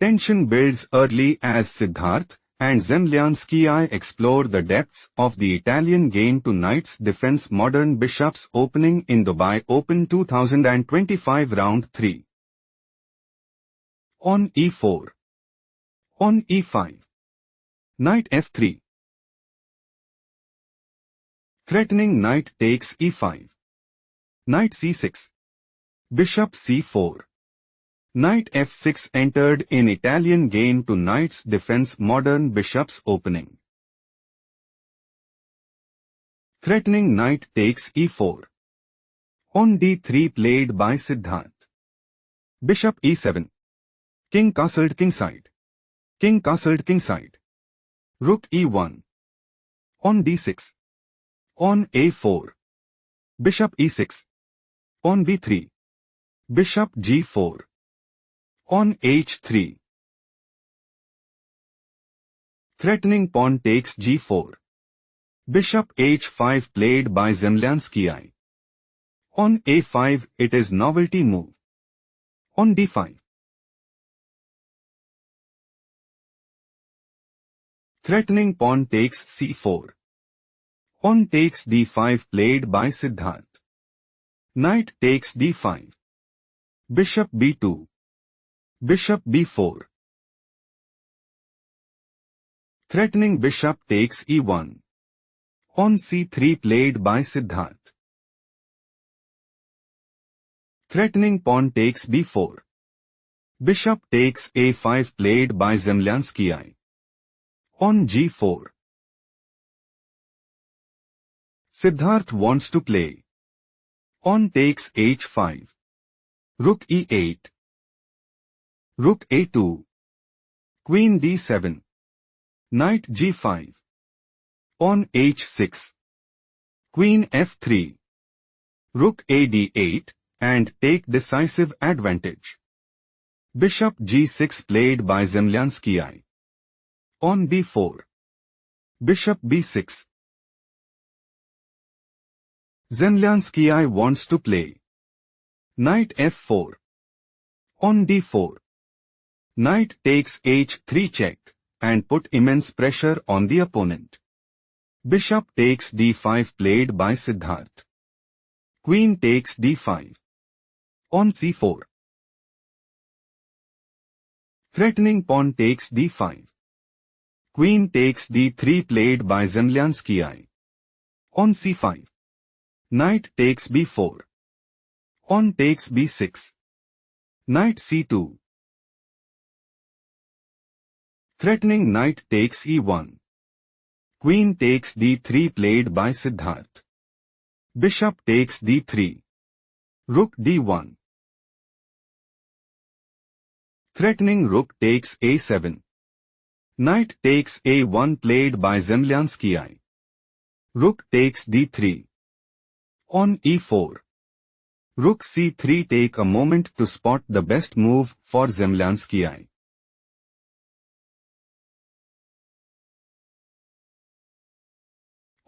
Tension builds early as Siddharth and Zemlyanskii explore the depths of the Italian game to Knights Defense Modern Bishops Opening in Dubai Open 2025 Round 3. On e4. On e5. Knight f3. Threatening knight takes e5. Knight c6. Bishop c4. Knight f6 entered in Italian game to Knights Defense Modern Bishops Opening. Threatening knight takes e4. On d3 played by Siddharth. Bishop e7. King castled kingside. King castled kingside. Rook e1. On d6. On a4. Bishop e6. On b3. Bishop g4. On h3. Threatening pawn takes g4. Bishop h5 played by Zemlyanskii. On a5 it is novelty move. On d5. Threatening pawn takes c4. On takes d5 played by Siddharth. Knight takes d5. Bishop b2. Bishop b4. Threatening bishop takes e1. On c3 played by Siddharth. Threatening pawn takes b4. Bishop takes a5 played by Zemlyanskii. On g4. Siddharth wants to play. On takes h5. Rook e8. Rook a2. Queen d7. Knight g5. On h6. Queen f3. Rook a d8 and take decisive advantage. Bishop g6 played by Zemlyanskii. On b4. Bishop b6. Zemlyanskii wants to play. Knight f4. On d4. Knight takes h3 check and put immense pressure on the opponent. Bishop takes d5 played by Siddharth. Queen takes d5. On c4. Threatening pawn takes d5. Queen takes d3 played by Zemlyanskii. On c5. Knight takes b4. On takes b6. Knight c2. Threatening knight takes e1. Queen takes d3 played by Siddharth. Bishop takes d3. Rook d1. Threatening rook takes a7. Knight takes a1 played by Zemlyanskii. Rook takes d3. On e4. Rook c3 take a moment to spot the best move for Zemlyanskii.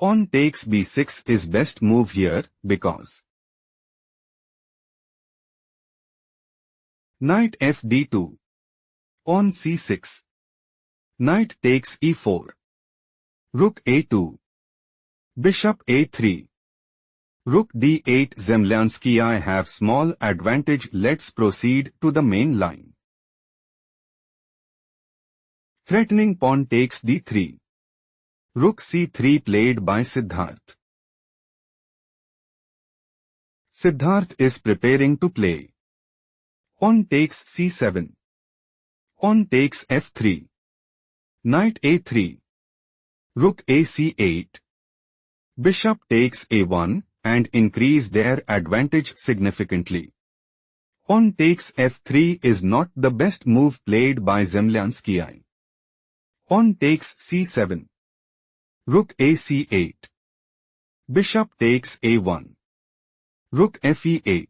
On takes b6 is best move here because knight fd2. On c6. Knight takes e4. Rook a2. Bishop a3. Rook d8. Zemlyanskii have small advantage. Let's proceed to the main line. Threatening pawn takes d3. Rook c3 played by Siddharth. Siddharth is preparing to play. On takes c7. On takes f3. Knight a3. Rook ac8. Bishop takes a1 and increase their advantage significantly. On takes f3 is not the best move played by Zemlyanskii. On takes c7. Rook ac8. Bishop takes a1. Rook fe8.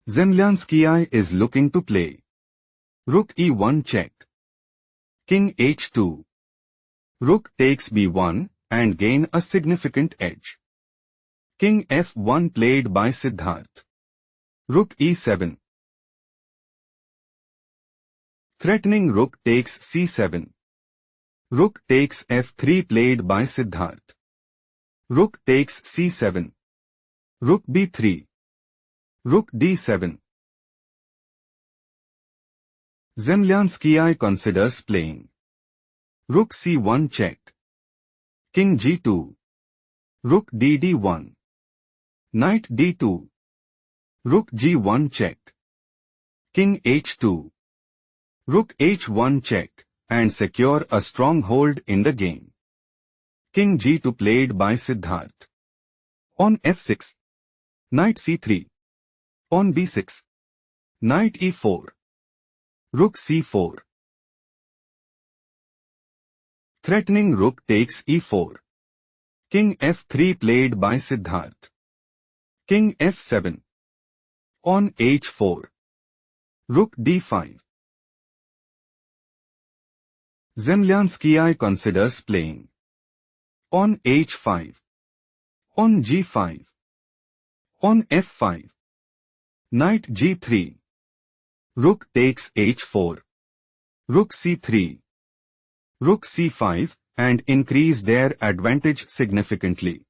Zemlyanskii is looking to play. Rook e1 check. King h2. Rook takes b1 and gain a significant edge. King f1 played by Siddharth. Rook e7. Threatening rook takes c7. Rook takes f3 played by Siddharth. Rook takes c7. Rook b3. Rook d7. Zemlyanskii considers playing. Rook c1 check. King g2. Rook d1. Knight d2. Rook g1 check. King h2. Rook h1 check, and secure a stronghold in the game. King g2 played by Siddharth. On f6. Knight c3. On b6. Knight e4. Rook c4. Threatening rook takes e4. King f3 played by Siddharth. King f7. On h4. Rook d5. Zemlyanskii considers playing. On h5. On g5. On f5. Knight g3. Rook takes h4. Rook c3. Rook c5, and increase their advantage significantly.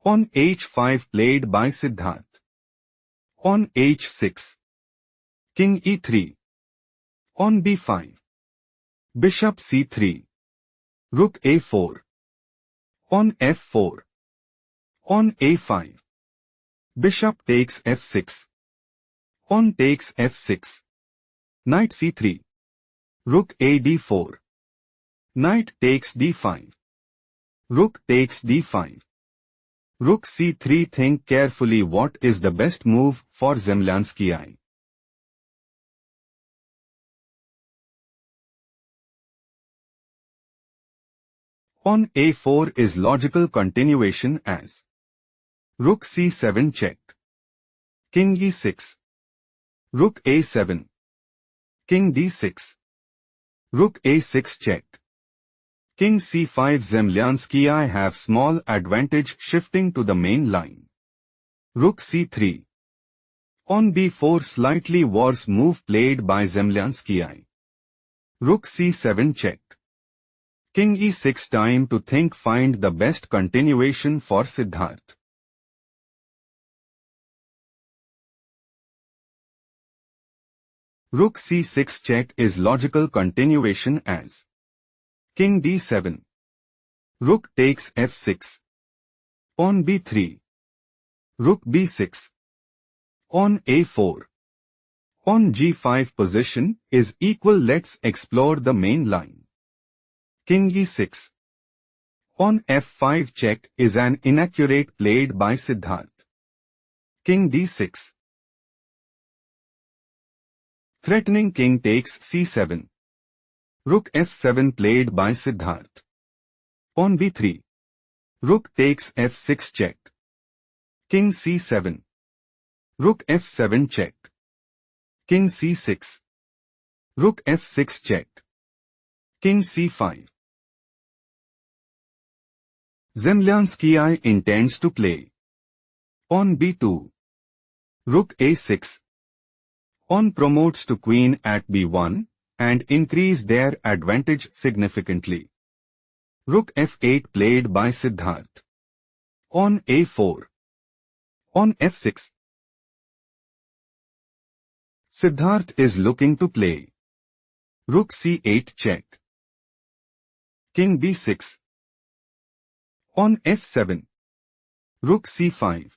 On h5 played by Siddharth. On h6. King e3. On b5. Bishop c3. Rook a4. On f4. On a5. Bishop takes f6. On takes f6. Knight c3. Rook a d4. Knight takes d5. Rook takes d5. Rook c3. Think carefully what is the best move for Zemlyanskii. On a4 is logical continuation as Rook c7 check. King e6. Rook a7. King d6. Rook a6 check. King c5. Zemlyanskii have small advantage shifting to the main line. Rook c3. On b4 slightly worse move played by Zemlyanskii. Rook c7 check. King e6. Time to think, find the best continuation for Siddharth. Rook c6 check is logical continuation as King d7. Rook takes f6. On b3. Rook b6. On a4. On g5 position is equal. Let's explore the main line. King e6. On f5 check is an inaccurate played by Siddharth. King d6. Threatening king takes c7. Rook f7 played by Siddharth. On b3. Rook takes f6 check. King c7. Rook f7 check. King c6. Rook f6 check. King c5. Zemlyanskii intends to play. On b2. Rook a6. On promotes to queen at b1 and increase their advantage significantly. Rook f8 played by Siddharth. On a4. On f6. Siddharth is looking to play. Rook c8 check. King b6. On f7. Rook c5.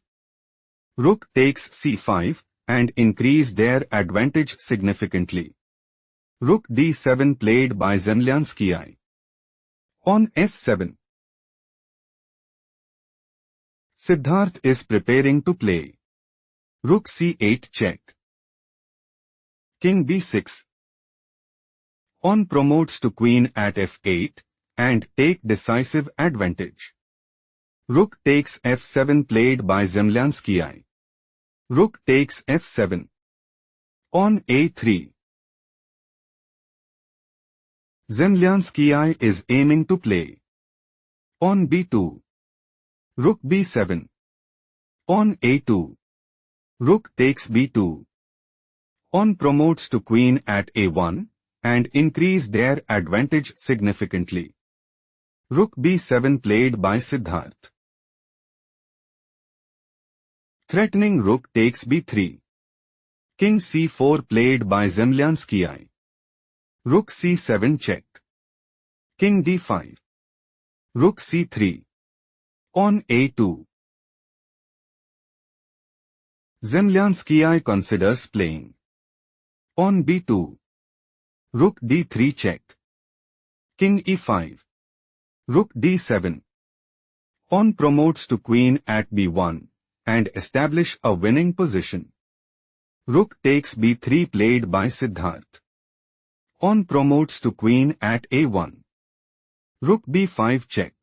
Rook takes c5 and increase their advantage significantly. Rook d7 played by Zemlyanskii. On f7. Siddharth is preparing to play. Rook c8 check. King b6. On promotes to queen at f8 and take decisive advantage. Rook takes f7 played by Zemlyanskii. Rook takes f7. On a3. Zemlyanskii is aiming to play. On b2. Rook b7. On a2. Rook takes b2. On promotes to queen at a1 and increase their advantage significantly. Rook b7 played by Siddharth. Threatening rook takes b3. King c4 played by Zemlyanskii. Rook c7 check. King d5. Rook c3. On a2. Zemlyanskii considers playing. On b2. Rook d3 check. King e5. Rook d7. On promotes to queen at b1 and establish a winning position. Rook takes b3 played by Siddharth. On promotes to queen at a1. Rook b5 check.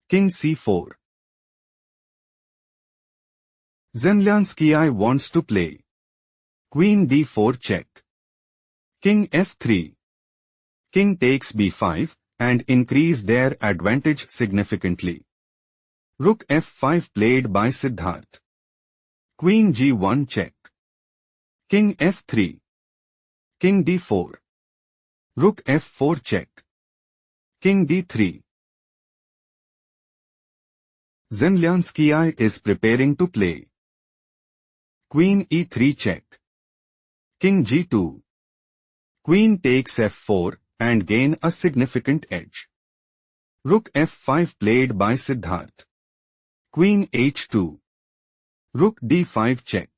King c4. Zemlyanskii wants to play. Queen d4 check. King f3. King takes b5 and increase their advantage significantly. Rook f5 played by Siddharth. Queen g1 check. King f3. King d4. Rook f4 check. King d3. Zemlyanskii is preparing to play. Queen e3 check. King g2. Queen takes f4 and gain a significant edge. Rook f5 played by Siddharth. Queen h2. Rook d5 check.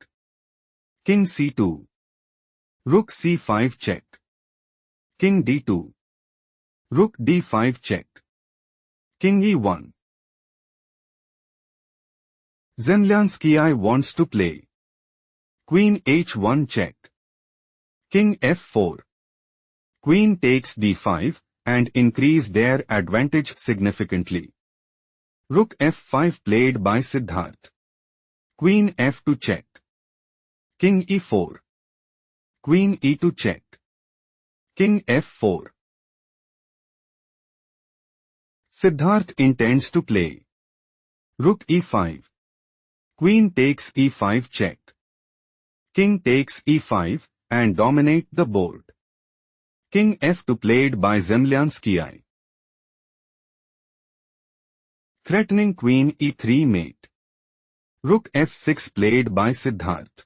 King c2. Rook c5 check. King d2. Rook d5 check. King e1. Zemlyanskii wants to play. Queen h1 check. King f4. Queen takes d5 and increase their advantage significantly. Rook f5 played by Siddharth. Queen f2 check. King e4. Queen e2 check. King f4. Siddharth intends to play. Rook e5. Queen takes e5 check. King takes e5 and dominate the board. King f2 played by Zemlyanskii. Threatening queen e3 mate. Rook f6 played by Siddharth.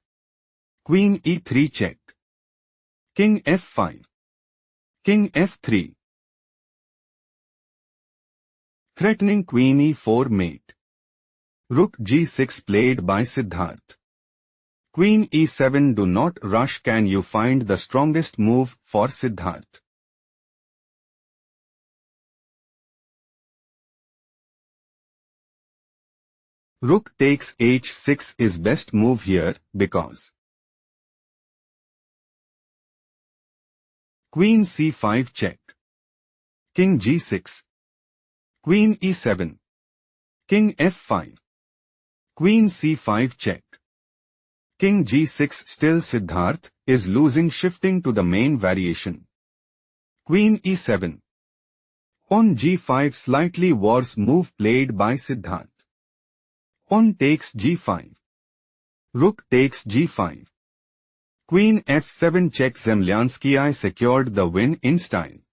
Queen e3 check. King f5. King f3. Threatening queen e4 mate. Rook g6 played by Siddharth. Queen e7 do not rush. Can you find the strongest move for Siddharth? Rook takes h6 is best move here because Queen c5 check. King g6. Queen e7. King f5. Queen c5 check. King g6 still Siddharth is losing, shifting to the main variation. Queen e7. On g5 slightly worse move played by Siddharth. On takes g5. Rook takes g5. Queen f7 check. Zemlyanskii secured the win in style.